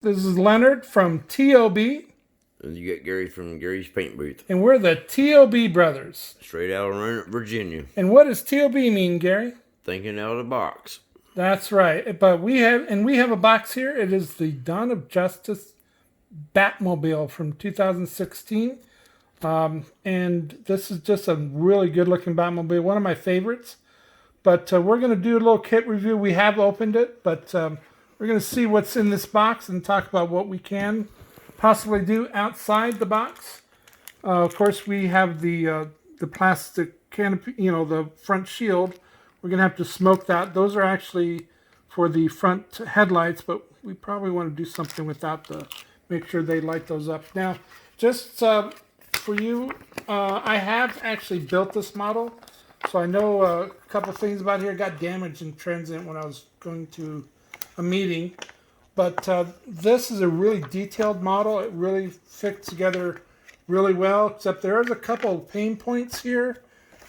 This is Leonard from T.O.B. And you get Gary from Gary's Paint Booth. And we're the T.O.B. brothers. Straight out of Roanoke, Virginia. And what does T.O.B. mean, Gary? Thinking out of the box. That's right. But we have a box here. It is the Dawn of Justice Batmobile from 2016. And this is just a really good looking Batmobile. One of my favorites. But we're going to do a little kit review. We have opened it, but we're going to see what's in this box and talk about what we can possibly do outside the box. Of course, we have the plastic canopy, the front shield. We're going to have to smoke that. Those are actually for the front headlights, but we probably want to do something without make sure they light those up. Now, just for you, I have actually built this model, so I know a couple things about here. It got damaged in transit when I was going to a meeting, but this is a really detailed model. It really fits together really well, except there is a couple of pain points here.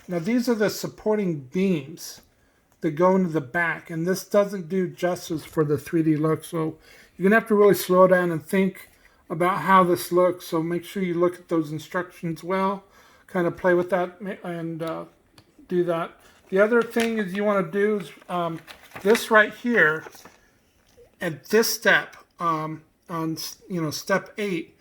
Now these are the supporting beams that go into the back, and this doesn't do justice for the 3D look, so you're going to have to really slow down and think about how this looks. So make sure you look at those instructions well, kind of play with that and do that. The other thing is you want to do is this right here at this step, on step 8,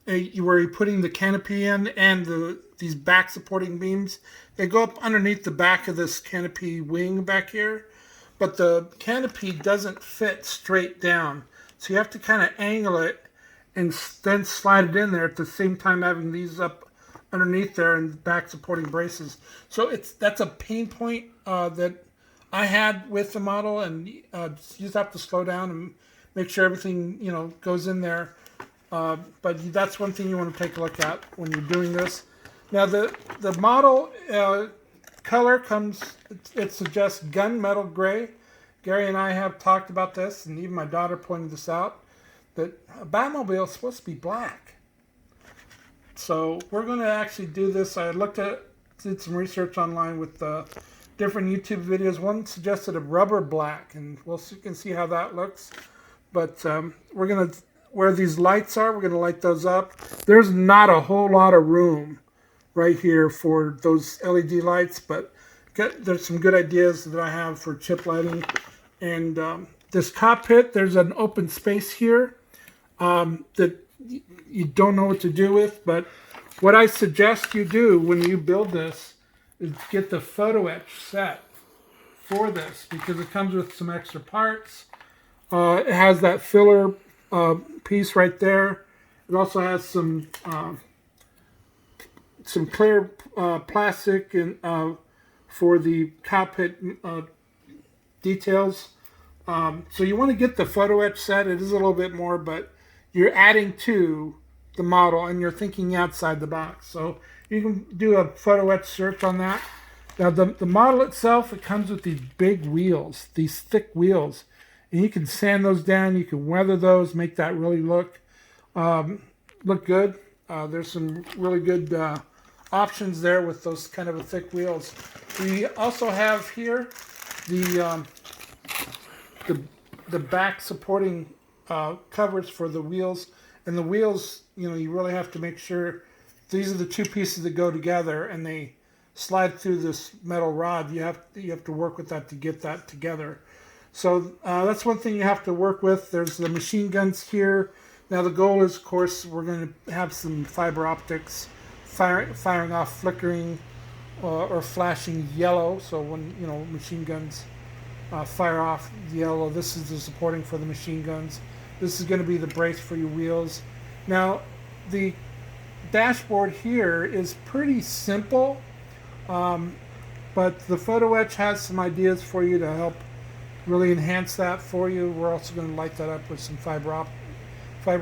where you're putting the canopy in and these back supporting beams, they go up underneath the back of this canopy wing back here, but the canopy doesn't fit straight down, so you have to kind of angle it and then slide it in there at the same time having these up underneath there and back supporting braces. So that's a pain point that I had with the model, and you just have to slow down and make sure everything goes in there. But that's one thing you want to take a look at when you're doing this. Now the model color comes, it suggests gunmetal gray. Gary and I have talked about this, and even my daughter pointed this out, that a Batmobile is supposed to be black. So we're going to actually do this. I did some research online with different YouTube videos. One suggested a rubber black, and you can see how that looks. But we're going to, where these lights are, we're going to light those up. There's not a whole lot of room right here for those LED lights, but there's some good ideas that I have for chip lighting. And this cockpit, there's an open space here that you don't know what to do with, but what I suggest you do when you build this is get the photo etch set for this, because it comes with some extra parts. It has that filler piece right there. It also has some clear plastic and for the cockpit details. So you want to get the photo etch set. It is a little bit more, but you're adding to the model and you're thinking outside the box. So you can do a photo etch search on that. Now the model itself, it comes with these big wheels, these thick wheels, and you can sand those down. You can weather those, make that really look good. There's some really good options there with those kind of thick wheels. We also have here the back supporting covers for the wheels, and the wheels, you really have to make sure these are the two pieces that go together and they slide through this metal rod. You have to work with that to get that together. So that's one thing you have to work with. There's the machine guns here. Now the goal is, of course, we're going to have some fiber optics firing off flickering or flashing yellow. So when machine guns fire off yellow, this is the supporting for the machine guns. This is going to be the brace for your wheels. Now the dashboard here is pretty simple, but the photo etch has some ideas for you to help really enhance that for you. We're also going to light that up with some fiber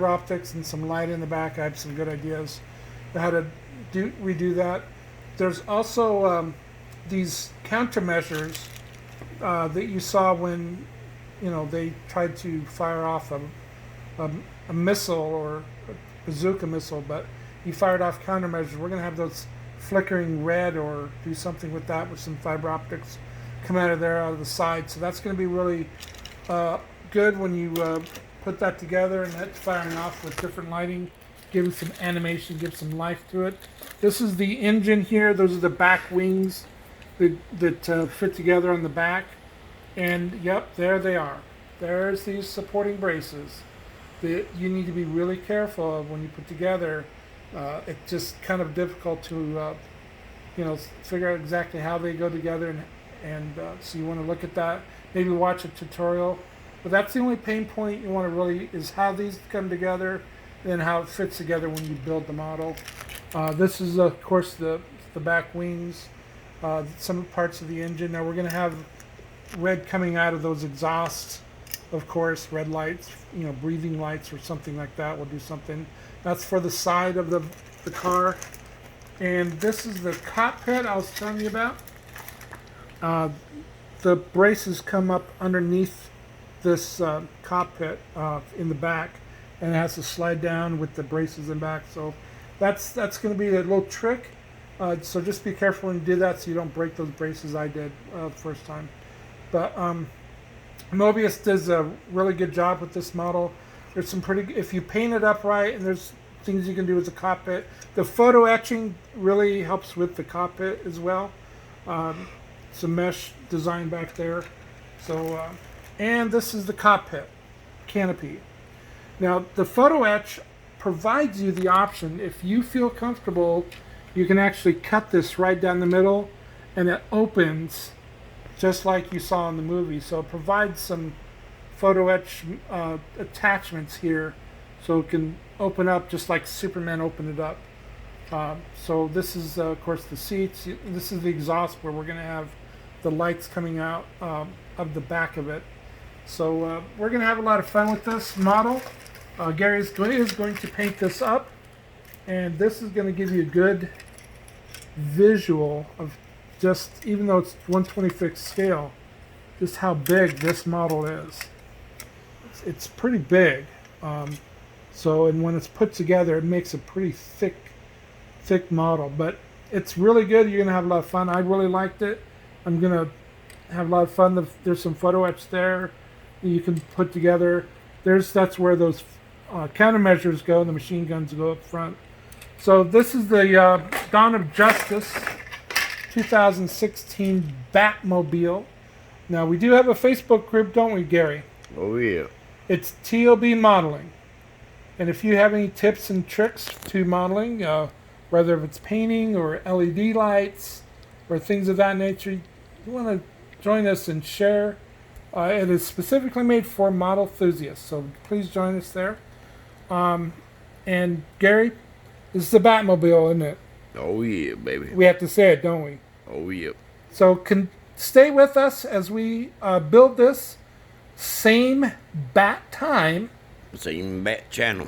optics and some light in the back. I have some good ideas on how to redo that. There's also these countermeasures that you saw when they tried to fire off a missile or a bazooka missile, but you fired off countermeasures. We're going to have those flickering red or do something with that with some fiber optics come out of there, out of the side. So that's going to be really good when you put that together, and that's firing off with different lighting, giving some animation, give some life to it. This is the engine here. Those are the back wings that fit together on the back. And yep, there they are. There's these supporting braces that you need to be really careful of when you put together. It's just kind of difficult to figure out exactly how they go together, and so you want to look at that. Maybe watch a tutorial. But that's the only pain point you want to really is how these come together, and how it fits together when you build the model. This is of course the back wings, some parts of the engine. Now we're going to have red coming out of those exhausts, of course, red lights, breathing lights or something like that. We'll do something. That's for the side of the car. And this is the cockpit I was telling you about. The braces come up underneath this cockpit in the back, and it has to slide down with the braces in back. So that's going to be a little trick. So just be careful when you do that, so you don't break those braces. I did the first time. But Moebius does a really good job with this model. There's some if you paint it up right, and there's things you can do with the cockpit. The photo etching really helps with the cockpit as well. Some mesh design back there. So, and this is the cockpit canopy. Now, the photo etch provides you the option, if you feel comfortable, you can actually cut this right down the middle, and it opens just like you saw in the movie. So it provides some photo etch attachments here, so it can open up just like Superman opened it up. So this is of course the seats. This is the exhaust where we're going to have the lights coming out of the back of it. So we're going to have a lot of fun with this model. Gary is going to paint this up, and this is going to give you a good visual of just, even though it's 1/25th scale, just how big this model is. It's pretty big. So, and when it's put together, it makes a pretty thick model. But it's really good. You're going to have a lot of fun. I really liked it. I'm going to have a lot of fun. There's some photo etch there you can put together. That's where those countermeasures go, and the machine guns go up front. So this is the Dawn of Justice 2016 Batmobile. Now, we do have a Facebook group, don't we, Gary? Oh, yeah. It's T.O.B. Modeling. And if you have any tips and tricks to modeling, whether if it's painting or LED lights or things of that nature, you want to join us and share. It is specifically made for model enthusiasts, so please join us there. And Gary, this is the Batmobile, isn't it? Oh, yeah, baby. We have to say it, don't we? Oh, yeah. So stay with us as we build this. Same bat time. Same bat channel.